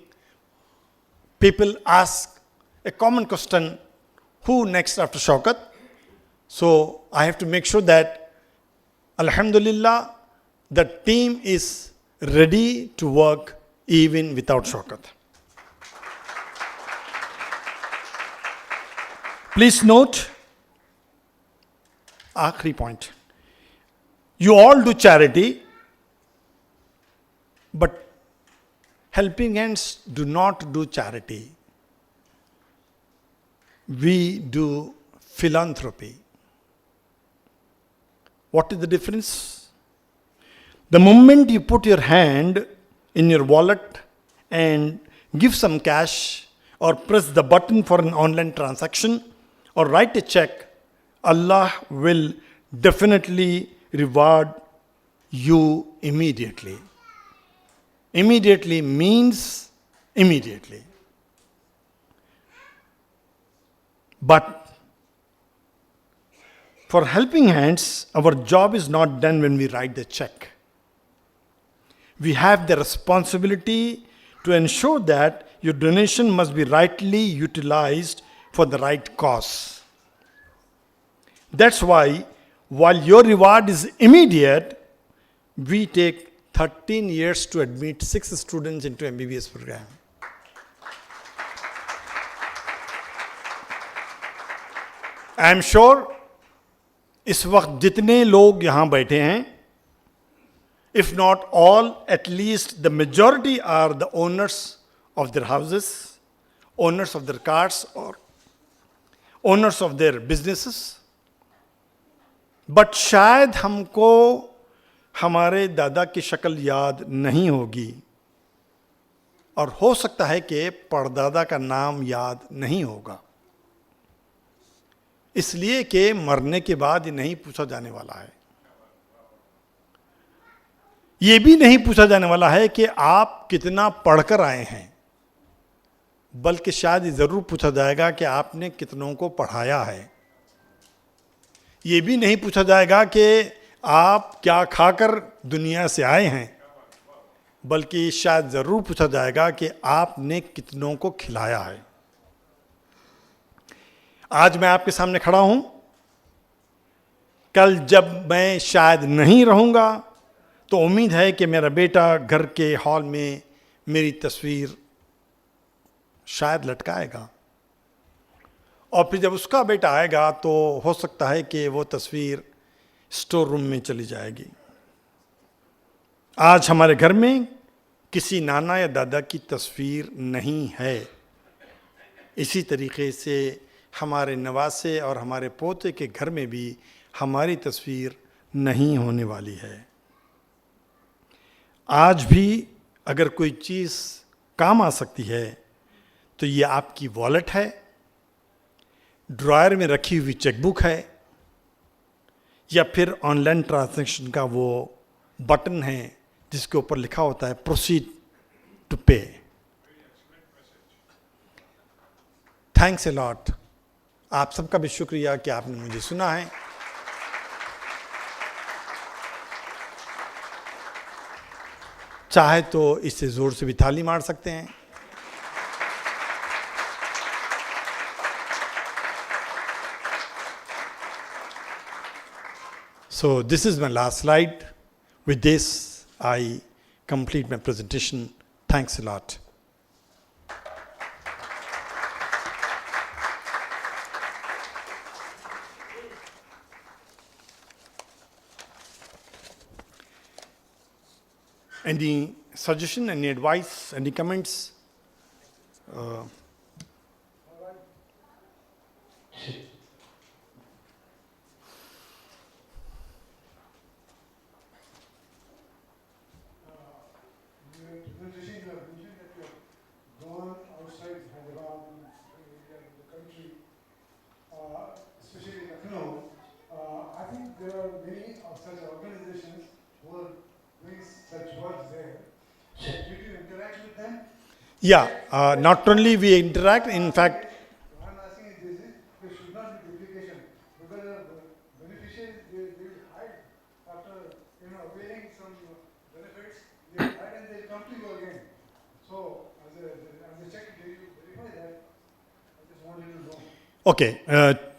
people ask a common question, who next after Shaukat? So I have to make sure that, Alhamdulillah, the team is ready to work even without Shaukat. Please note, आखिरी point. You all do charity, but Helping Hands do not do charity. We do philanthropy. What is the difference? The moment you put your hand in your wallet and give some cash or press the button for an online transaction or write a check, Allah will definitely reward you immediately. Immediately means immediately. But for Helping Hands, our job is not done when we write the check. we have the responsibility to ensure that your donation must be rightly utilized for the right cause. That's why, while your reward is immediate, we take 13 years to admit 6 students into MBBS program. I am sure इस वक्त जितने लोग यहाँ बैठे हैं, if not all, at least the majority are the owners of their houses, owners of their cars, or owners of their businesses. But शायद हमको हमारे दादा की शक्ल याद नहीं होगी, और हो सकता है कि परदादा का नाम याद नहीं होगा, इसलिए कि मरने के बाद ये नहीं पूछा जाने वाला है. ये भी नहीं पूछा जाने वाला है कि आप कितना पढ़कर आए हैं, बल्कि शायद ये जरूर पूछा जाएगा कि आपने कितनों को पढ़ाया है. ये भी नहीं पूछा जाएगा कि आप क्या खाकर दुनिया से आए हैं, बल्कि शायद जरूर पूछा जाएगा कि आपने कितनों को खिलाया है. आज मैं आपके सामने खड़ा हूं, कल जब मैं शायद नहीं रहूंगा तो उम्मीद है कि मेरा बेटा घर के हॉल में मेरी तस्वीर शायद लटकाएगा, और फिर जब उसका बेटा आएगा तो हो सकता है कि वो तस्वीर स्टोर रूम में चली जाएगी. आज हमारे घर में किसी नाना या दादा की तस्वीर नहीं है. इसी तरीके से हमारे नवासे और हमारे पोते के घर में भी हमारी तस्वीर नहीं होने वाली है. आज भी अगर कोई चीज़ काम आ सकती है तो ये आपकी वॉलेट है, ड्रॉयर में रखी हुई चेकबुक है, या फिर ऑनलाइन ट्रांजैक्शन का वो बटन है जिसके ऊपर लिखा होता है प्रोसीड टू पे. Thanks a lot. आप सबका भी शुक्रिया कि आपने मुझे सुना है. चाहे तो इससे जोर से भी ताली मार सकते हैं. So this is my last slide. With this, I complete my presentation. Thanks a lot. Any suggestion, any advice, any comments? Gone outside Hyderabad and the country, especially Lucknow. I think there are many of such organizations who are doing such work there. So did you interact with them? Yeah, not only we interact, in fact, What I'm asking is this: there should not be duplication because the beneficiaries they will hide after availing some benefits. They will hide and they will come to you again. So as a check, did you verify that? I just wanted to know. okay,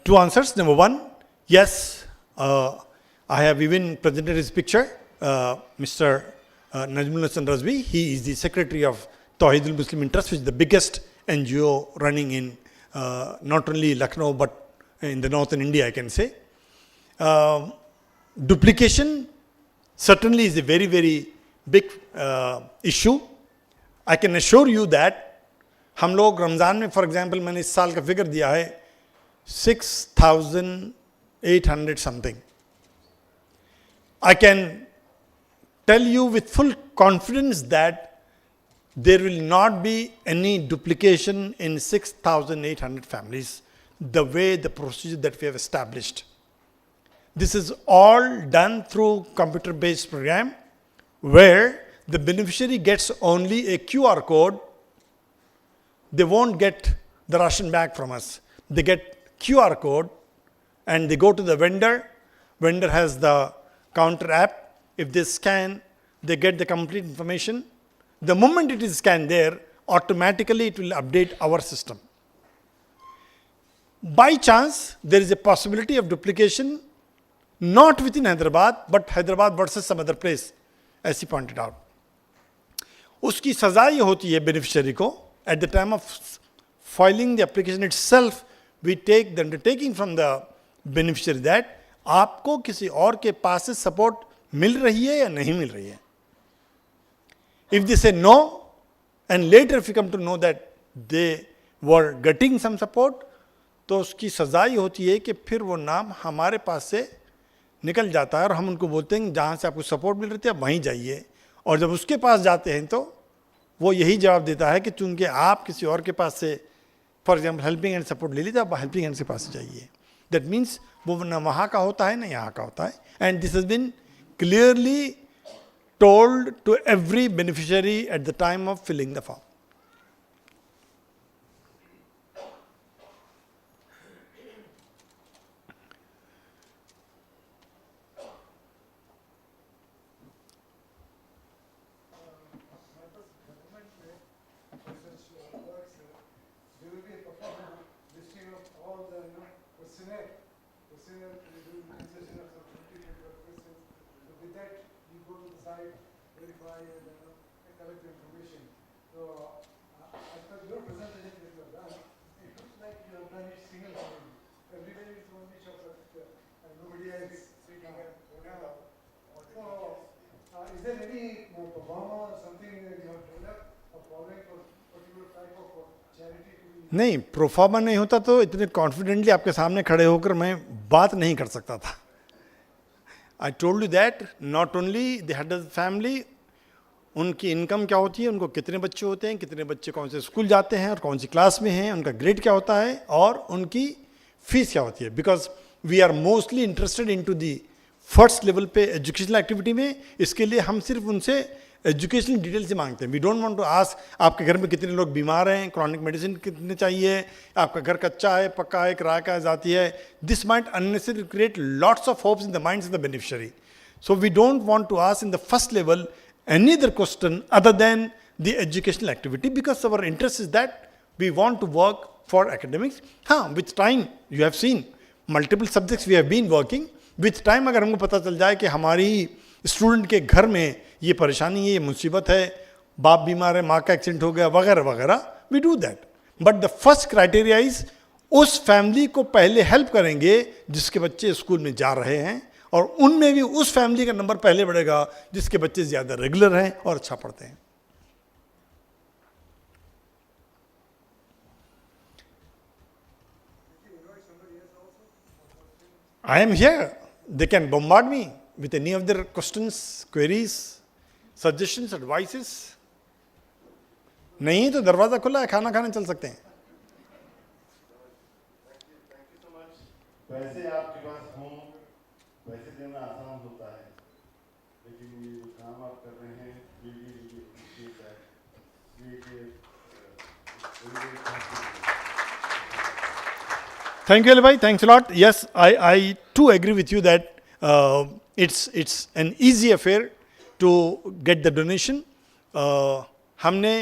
two answers. Number one, yes, I have even presented his picture. Mr. Najmul Hasan Razvi, he is the secretary of Tawheedul Muslim Trust, which is the biggest NGO running in not only Lucknow but in the northern India, I can say. Duplication certainly is a very, very big issue. I can assure you that हम लोग रमज़ान में for example मैंने इस साल का figure दिया है 6,800 something. I can tell you with full confidence that there will not be any duplication in 6,800 families the way the procedure that we have established. This is all done through computer-based program where the beneficiary gets only a QR code. They won't get the ration bag from us. They get QR code and they go to the vendor. Vendor has the counter app. If they scan they get the complete information. The moment it is scanned there, automatically it will update our system. By chance, there is a possibility of duplication, not within Hyderabad, but Hyderabad versus some other place, as he pointed out. उसकी सजा ये होती है beneficiary को, at the time of filing the application itself, we take the undertaking from the beneficiary that आपको किसी और के पास से सपोर्ट मिल रही है या नहीं मिल रही है. If they say no, and later if you come to know that they were getting some support, तो उसकी सजा ये होती है कि फिर वो नाम हमारे पास से निकल जाता है और हम उनको बोलते हैं जहाँ से आपको सपोर्ट मिल रही थी आप वहीं जाइए. और जब उसके पास जाते हैं तो वो यही जवाब देता है कि चूंकि आप किसी और के पास से for example helping hand support ले लीजिए, आप हेल्पिंग हैंड के पास से जाइए. दैट मीन्स वो न वहाँ का होता है न यहाँ का होता है. And this has been clearly told to every beneficiary at the time of filling the form. Is there any performer or something you have developed or following for particular type of charity to be? नहीं, proforma नहीं होता तो इतने confidently आपके सामने खड़े होकर मैं बात नहीं कर सकता था. I told you that not only the head of the family, उनकी इनकम क्या होती है, उनको कितने बच्चे होते हैं, कितने बच्चे कौन से स्कूल जाते हैं और कौन सी क्लास में हैं, उनका ग्रेड क्या होता है और उनकी फीस क्या होती है. Because we are mostly interested in to the first level पे एजुकेशनल एक्टिविटी में. इसके लिए हम सिर्फ उनसे एजुकेशनल डिटेल से मांगते हैं. We don't want to ask आपके घर में कितने लोग बीमार हैं, क्रॉनिक मेडिसिन कितने चाहिए, आपका घर कच्चा है, पक्का है, किराया का जाती है. This might unnecessary create lots of hopes in the minds of the beneficiary. So we don't want to ask in the first level any other question other than the educational activity, because our interest is that we want to work for academics. हाँ, with time you have seen multiple subjects we have been working. With time अगर हमको पता चल जाए कि हमारी student के घर में ये परेशानी है, ये मुसीबत है, बाप बीमार है, माँ का एक्सीडेंट हो गया वगैरह वगैरह, we do that. But the first criteria is उस फैमिली को पहले हेल्प करेंगे जिसके बच्चे स्कूल में जा रहे हैं, और उनमें भी उस फैमिली का नंबर पहले बढ़ेगा जिसके बच्चे ज़्यादा रेगुलर हैं और अच्छा पढ़ते हैं. I am here. They can bombard me with any of their questions, queries, suggestions, advices. नहीं तो दरवाज़ा खुला है, खाना खाने चल सकते हैं. वैसे आपके पास हों, वैसे देना आसान होता है, लेकिन ये जो काम आप कर रहे हैं Thank you, Bhai. Thanks a lot. Yes, I too agree with you that it's an easy affair to get the donation. हमने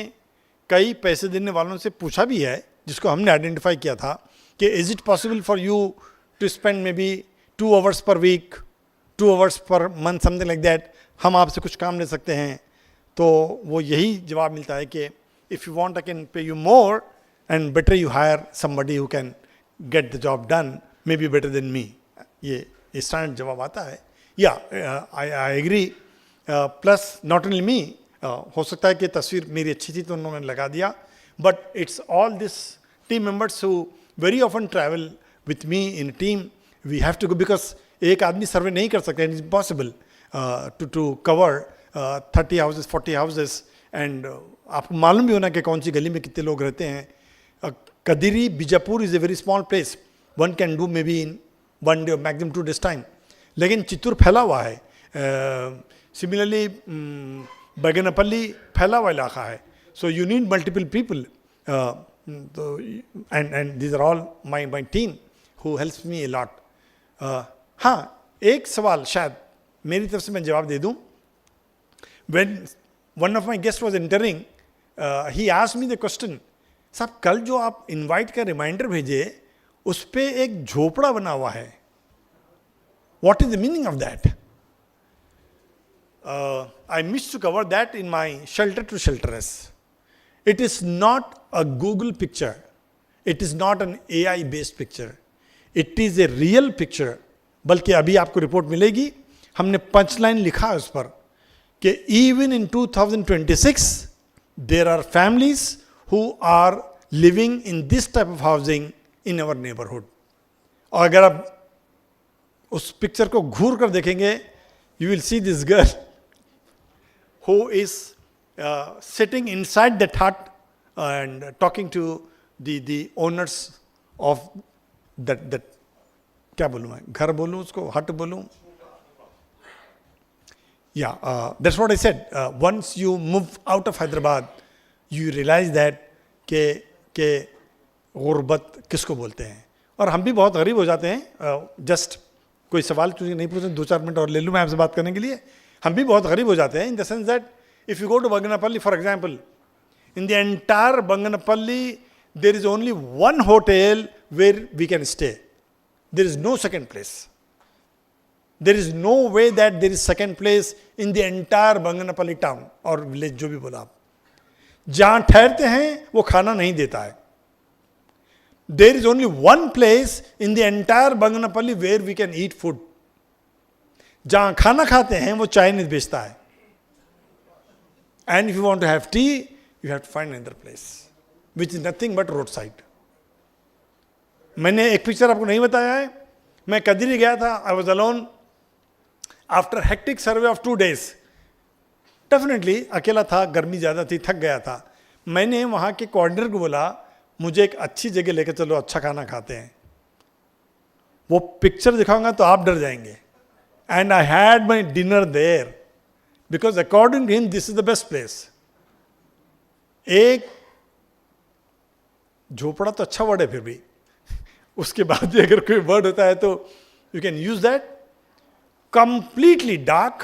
कई पैसे देने वालों से पूछा भी है, जिसको हमने आइडेंटिफाई किया था कि is it possible for you to spend maybe 2 hours per week, 2 hours per month, something like that. हम आपसे कुछ काम ले सकते हैं. तो वो यही जवाब मिलता है कि if you want I can pay you more and better you hire somebody who can get the job done, maybe better than me. ये स्टैंडर्ड जवाब आता है. Yeah I agree. Plus not only me, हो सकता है कि तस्वीर मेरी अच्छी थी तो उन्होंने लगा दिया, but it's all this team members who very often travel with me in team. We have to go, because एक आदमी सर्वे नहीं कर सकता. It is impossible to cover 30 houses 40 houses. And आपको मालूम भी होना कि कौन सी गली में कितने लोग रहते हैं. Kadiri, Bijapur is a very small place. One can do maybe in 1 day or maximum 2 days time. लेकिन चित्तूर फैला हुआ है. Similarly, Baganapalli फैला हुआ इलाका है. So you need multiple people. And these are all my team who helps me a lot. हाँ, एक सवाल शायद मेरी तरफ से मैं जवाब दे दूँ. when one of my guests was entering, he asked me the question, साहब कल जो आप इनवाइट का रिमाइंडर भेजे उस पे एक झोपड़ा बना हुआ है, what is the meaning of that? I missed to cover that in my shelter to shelterless. It is not a Google picture. It is not an AI based picture. It is a real picture. बल्कि अभी आपको report मिलेगी, हमने punch line लिखा है उस पर कि even in 2026 there are families who are living in this type of housing in our neighborhood. और अगर आप उस पिक्चर को घूर कर देखेंगे, you will see this girl who is sitting inside that hut and talking to the owners of that क्या बोलूँ मैं, घर बोलूँ उसको, हट बोलूँ. Yeah, that's what I said. Once you move out of Hyderabad, you realize that के गुर्बत किसको बोलते हैं. और हम भी बहुत गरीब हो जाते हैं. जस्ट कोई सवाल तुझे नहीं पूछे, 2-4 मिनट और ले लूँ मैं आपसे बात करने के लिए. हम भी बहुत गरीब हो जाते हैं, in the sense that if you go to Banganapalli for example, in the entire Banganapalli there is only one hotel where we can stay. There is no second place. There is no way that there is second place in the entire Banganapalli town or village, जो भी बोला आप. जहाँ ठहरते हैं वो खाना नहीं देता है. There is only one place in the entire Banganapalli where we can eat food. जहाँ खाना खाते हैं वो चाय नहीं बेचता है. And if you want to have tea, you have to find another place, which is nothing but roadside. मैंने एक पिक्चर आपको नहीं बताया है. मैं कदरी गया था, I was alone after hectic survey of 2 days. Definitely अकेला था, गर्मी ज़्यादा थी, थक गया था. मैंने वहाँ के कोऑर्डिनेटर को बोला, मुझे एक अच्छी जगह लेकर चलो, अच्छा खाना खाते हैं. वो पिक्चर दिखाऊंगा तो आप डर जाएंगे. And I had my dinner there because according to him this is the best place. एक झोपड़ा तो अच्छा वर्ड है, फिर भी उसके बाद भी अगर कोई वर्ड होता है तो you can use that. Completely dark,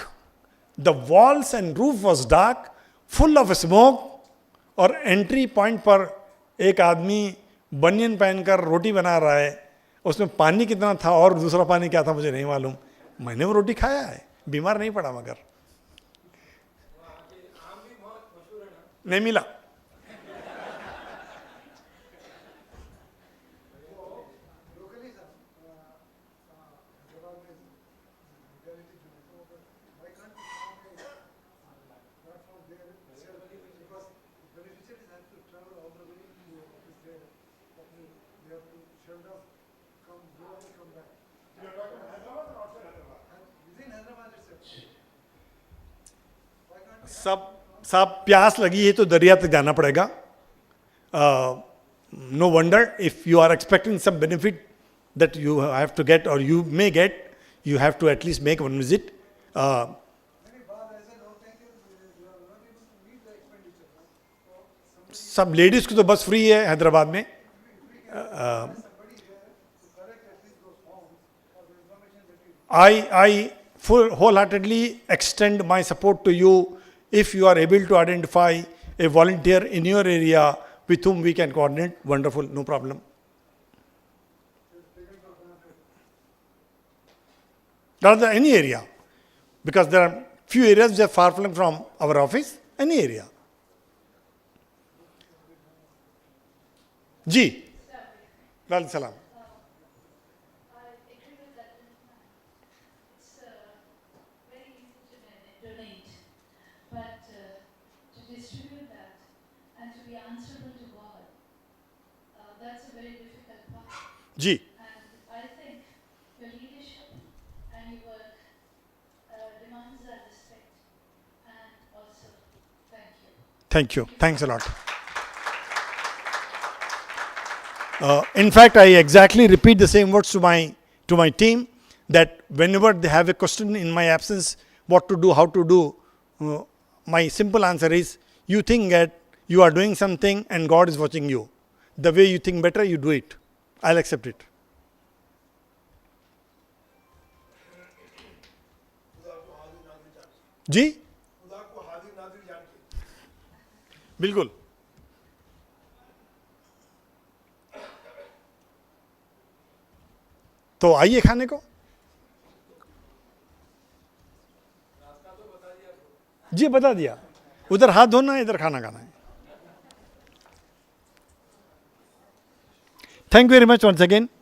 the walls and roof was dark, full of smoke. और एंट्री पॉइंट पर एक आदमी बनियन पहनकर रोटी बना रहा है. उसमें पानी कितना था और दूसरा पानी क्या था मुझे नहीं मालूम. मैंने वो रोटी खाया है, बीमार नहीं पड़ा, मगर नहीं मिला. सब प्यास लगी है तो दरिया तक जाना पड़ेगा. No wonder if you are expecting some benefit that you have to get or you may get, you have to at least make one visit. सब लेडीज को तो बस फ्री है हैदराबाद में. I wholeheartedly extend my support to you if you are able to identify a volunteer in your area with whom we can coordinate. Wonderful, no problem. Rather any area, because there are few areas which are far flung from our office. Any area. Ji. Walaikum salam. Ji. And I think your leadership and your work demands our respect and also thank you. Thank you. Thanks a lot. In fact, I exactly repeat the same words to my team, that whenever they have a question in my absence, what to do, how to do, my simple answer is, you think that you are doing something and God is watching you. The way you think better, you do it. I'll accept it. जी. बिल्कुल. तो आइए खाने को. जी बता दिया. उधर हाथ धोना है, इधर खाना खाना है. Thank you very much once again.